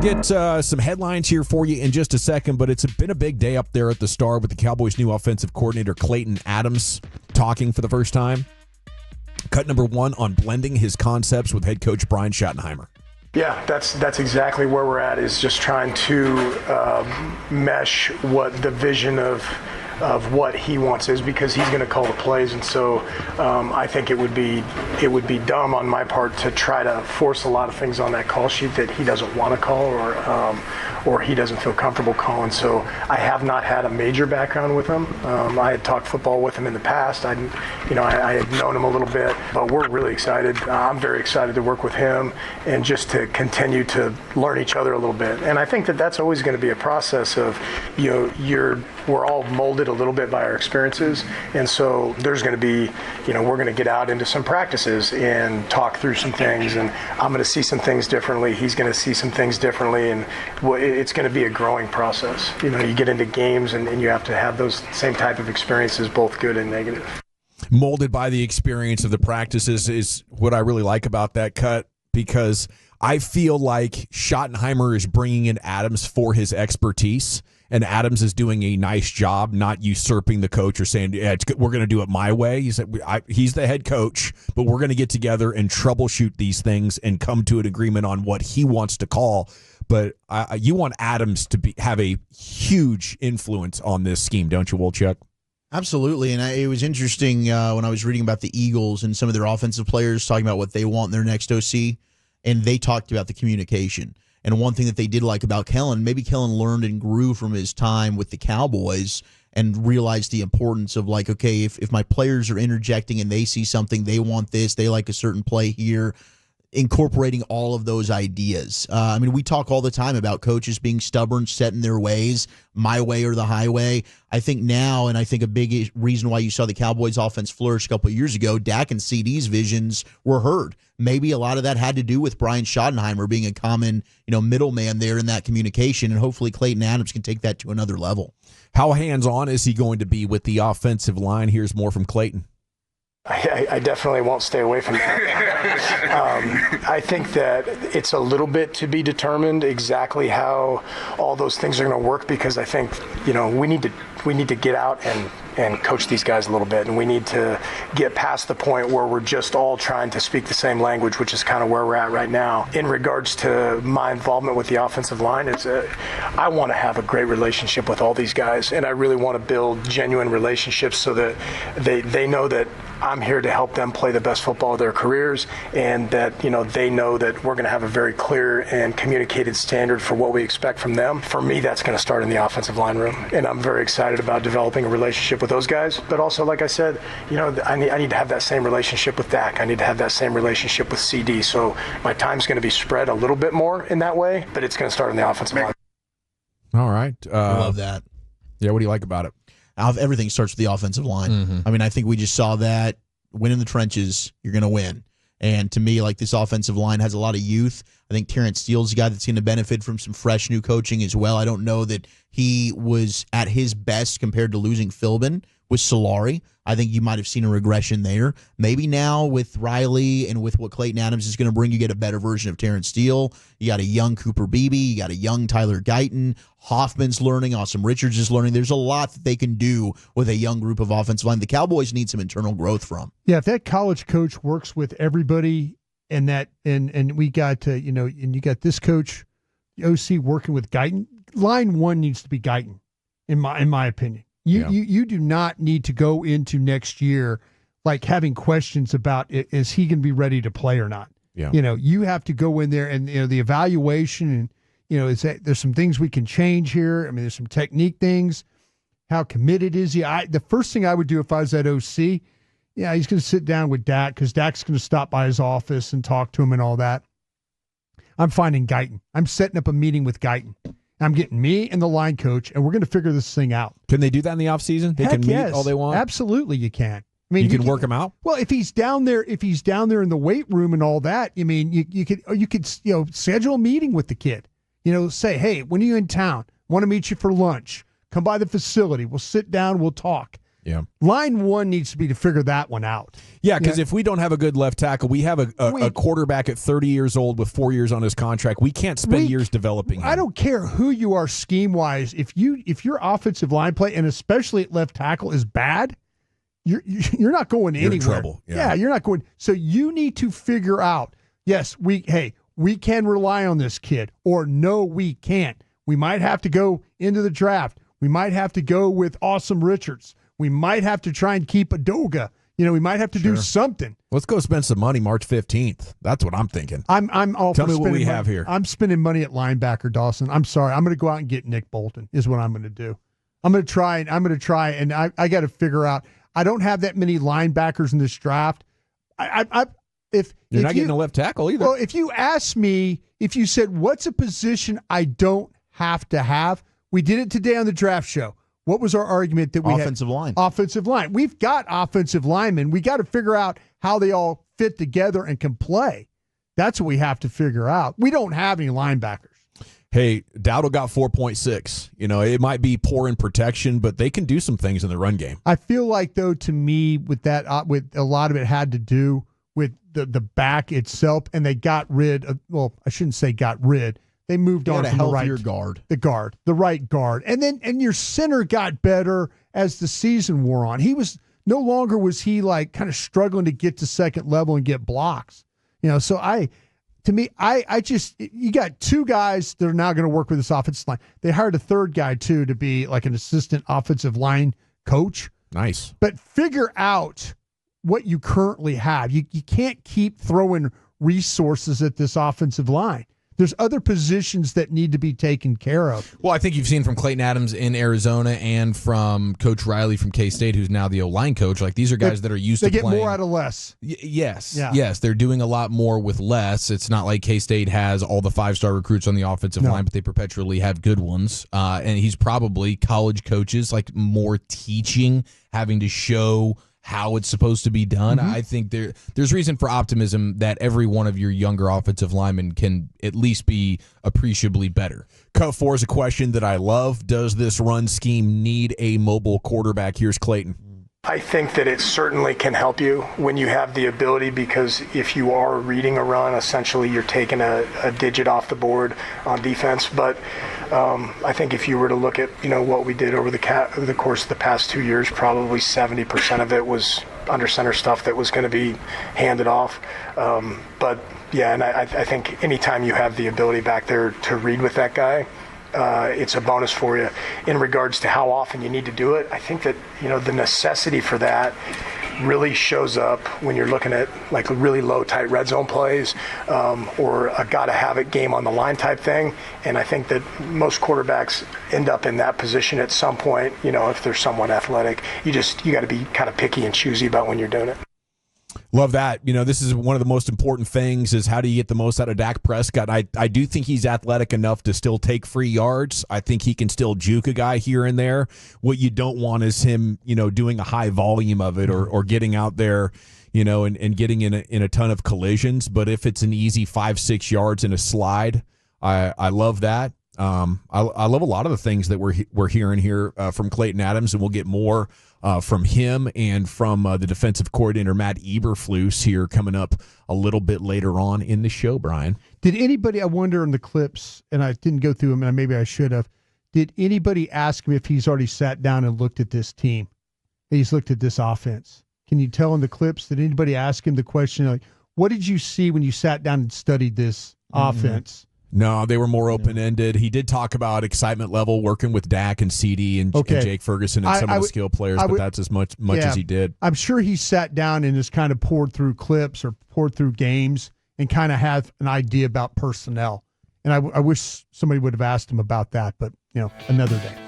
get some headlines here for you in just a second, but it's been a big day up there at the Star with the Cowboys' new offensive coordinator, Klayton Adams, talking for the first time. Cut number one on blending his concepts with head coach Brian Schottenheimer. Yeah, that's exactly where we're at, is just trying to mesh what the vision of what he wants is, because he's going to call the plays, and so I think it would be dumb on my part to try to force a lot of things on that call sheet that he doesn't want to call or he doesn't feel comfortable calling. So I have not had a major background with him. I had talked football with him in the past. I had known him a little bit, but we're really excited. I'm very excited to work with him and just to continue to learn each other a little bit. And I think that that's always going to be a process of, we're all molded a little bit by our experiences, and so there's going to be, we're going to get out into some practices and talk through some things, and I'm going to see some things differently. He's going to see some things differently, and it's going to be a growing process. You get into games and you have to have those same type of experiences, both good and negative. Molded by the experience of the practices is what I really like about that cut, because I feel like Schottenheimer is bringing in Adams for his expertise, and Adams is doing a nice job not usurping the coach or saying, we're going to do it my way. He's the head coach, but we're going to get together and troubleshoot these things and come to an agreement on what he wants to call. But you want Adams to have a huge influence on this scheme, don't you, Wolchuk? Absolutely, and it was interesting when I was reading about the Eagles and some of their offensive players talking about what they want in their next OC, and they talked about the communication. And one thing that they did like about Kellen, maybe Kellen learned and grew from his time with the Cowboys and realized the importance of, like, okay, if my players are interjecting and they see something, they want this, they like a certain play here, incorporating all of those ideas. We talk all the time about coaches being stubborn, set in their ways, my way or the highway. I think now, and I think a big reason why you saw the Cowboys offense flourish a couple of years ago, Dak and CD's visions were heard. Maybe a lot of that had to do with Brian Schottenheimer being a common, middleman there in that communication, and hopefully Klayton Adams can take that to another level. How hands-on is he going to be with the offensive line? Here's more from Klayton. I definitely won't stay away from that. I think that it's a little bit to be determined exactly how all those things are going to work, because I think, we need to get out and coach these guys a little bit, and we need to get past the point where we're just all trying to speak the same language, which is kind of where we're at right now. In regards to my involvement with the offensive line, I want to have a great relationship with all these guys, and I really want to build genuine relationships so that they know that I'm here to help them play the best football of their careers, and that they know that we're going to have a very clear and communicated standard for what we expect from them. For me, that's going to start in the offensive line room, and I'm very excited about developing a relationship with those guys. But also, like I said, I need to have that same relationship with Dak. I need to have that same relationship with CD. So my time's going to be spread a little bit more in that way, but it's going to start in the offensive line. All right. I love that. Yeah, what do you like about it? Everything starts with the offensive line. Mm-hmm. I think we just saw that. Win in the trenches, you're going to win. And to me, this offensive line has a lot of youth. I think Terrence Steele's a guy that's going to benefit from some fresh new coaching as well. I don't know that he was at his best compared to losing Philbin with Solari. I think you might have seen a regression there. Maybe now with Riley and with what Klayton Adams is going to bring, you get a better version of Terrence Steele. You got a young Cooper Beebe. You got a young Tyler Guyton. Hoffman's learning. Awesome Richards is learning. There's a lot that they can do with a young group of offensive line. The Cowboys need some internal growth from. Yeah, if that college coach works with everybody, and we got and you got this coach, the OC, working with Guyton. Line one needs to be Guyton, in my opinion. You do not need to go into next year having questions about is he going to be ready to play or not. Yeah. You have to go in there and the evaluation, and is that there's some things we can change here. There's some technique things. How committed is he? The first thing I would do if I was at OC, he's going to sit down with Dak, because Dak's going to stop by his office and talk to him and all that. I'm finding Guyton. I'm setting up a meeting with Guyton. I'm getting me and the line coach, and we're going to figure this thing out. Can they do that in the offseason? They can meet all they want? Absolutely, you can. You can work him out? Well, if he's down there in the weight room and all that, you could schedule a meeting with the kid. Say, hey, when are you in town? Want to meet you for lunch. Come by the facility. We'll sit down. We'll talk. Yeah. Line one needs to be to figure that one out. Yeah, because if we don't have a good left tackle, we have a quarterback at 30 years old with 4 years on his contract. We can't spend years developing him. I don't care who you are scheme-wise. If your offensive line play, and especially at left tackle, is bad, you're not going anywhere. You're in trouble. Yeah, you're not going. So you need to figure out, yes, we can rely on this kid, or no, we can't. We might have to go into the draft. We might have to go with Awesome Richards. We might have to try and keep Adoga. We might have to do something. Let's go spend some money March 15th. That's what I'm thinking. I'm all Tell for me what we spending have money. here. I'm spending money at linebacker, Dawson. I'm sorry. I'm going to go out and get Nick Bolton is what I'm going to do. I'm going to try, and I got to figure out. I don't have that many linebackers in this draft. If you're not getting a left tackle either. Well, if you ask me, if you said, what's a position I don't have to have? We did it today on the draft show. What was our argument that we had? Offensive line. Offensive line. We've got offensive linemen. We got to figure out how they all fit together and can play. That's what we have to figure out. We don't have any linebackers. Hey, Dowdle got 4.6. It might be poor in protection, but they can do some things in the run game. I feel like, though, to me, with that, with a lot of it had to do with the back itself, and they got rid of. Well, I shouldn't say got rid. They moved on from the right guard. The right guard. And your center got better as the season wore on. No longer was he like kind of struggling to get to second level and get blocks. So you got two guys that are now going to work with this offensive line. They hired a third guy too to be like an assistant offensive line coach. Nice. But figure out what you currently have. You can't keep throwing resources at this offensive line. There's other positions that need to be taken care of. Well, I think you've seen from Klayton Adams in Arizona and from Coach Riley from K-State, who's now the O-line coach. Like, these are guys that are used to playing. They get more out of less. Yes. Yeah. Yes. They're doing a lot more with less. It's not like K-State has all the five-star recruits on the offensive line, but they perpetually have good ones. And he's probably college coaches, like more teaching, having to show how it's supposed to be done. I think there's reason for optimism that every one of your younger offensive linemen can at least be appreciably better. Cut 4 is a question that I love. Does this run scheme need a mobile quarterback? Here's Klayton. I think that it certainly can help you when you have the ability, because if you are reading a run, essentially you're taking a digit off the board on defense. But I think if you were to look at what we did over the course of the past 2 years, probably 70% of it was under center stuff that was going to be handed off. But yeah, and I think anytime you have the ability back there to read with that guy, it's a bonus for you. In regards to how often you need to do it, I think that the necessity for that really shows up when you're looking at like really low, tight red zone plays, or a gotta have it game on the line type thing. And I think that most quarterbacks end up in that position at some point. If they're somewhat athletic, you got to be kind of picky and choosy about when you're doing it. Love that. This is one of the most important things is how do you get the most out of Dak Prescott. I do think he's athletic enough to still take free yards. I think he can still juke a guy here and there. What you don't want is him, doing a high volume of it or getting out there, and getting in a ton of collisions. But if it's an easy 5-6 yards in a slide, I love that. I love a lot of the things that we're hearing here from Klayton Adams, and we'll get more from him and from the defensive coordinator Matt Eberflus here coming up a little bit later on in the show. Brian, did anybody? I wonder in the clips, and I didn't go through them, and maybe I should have. Did anybody ask him if he's already sat down and looked at this team? He's looked at this offense. Can you tell in the clips? Did anybody ask him the question like, "What did you see when you sat down and studied this offense?" No, they were more open-ended. He did talk about excitement level working with Dak and CD and Jake Ferguson and some of the skill players, but that's as much as he did. I'm sure he sat down and just kind of poured through clips or poured through games and kind of have an idea about personnel. And I wish somebody would have asked him about that, but another day.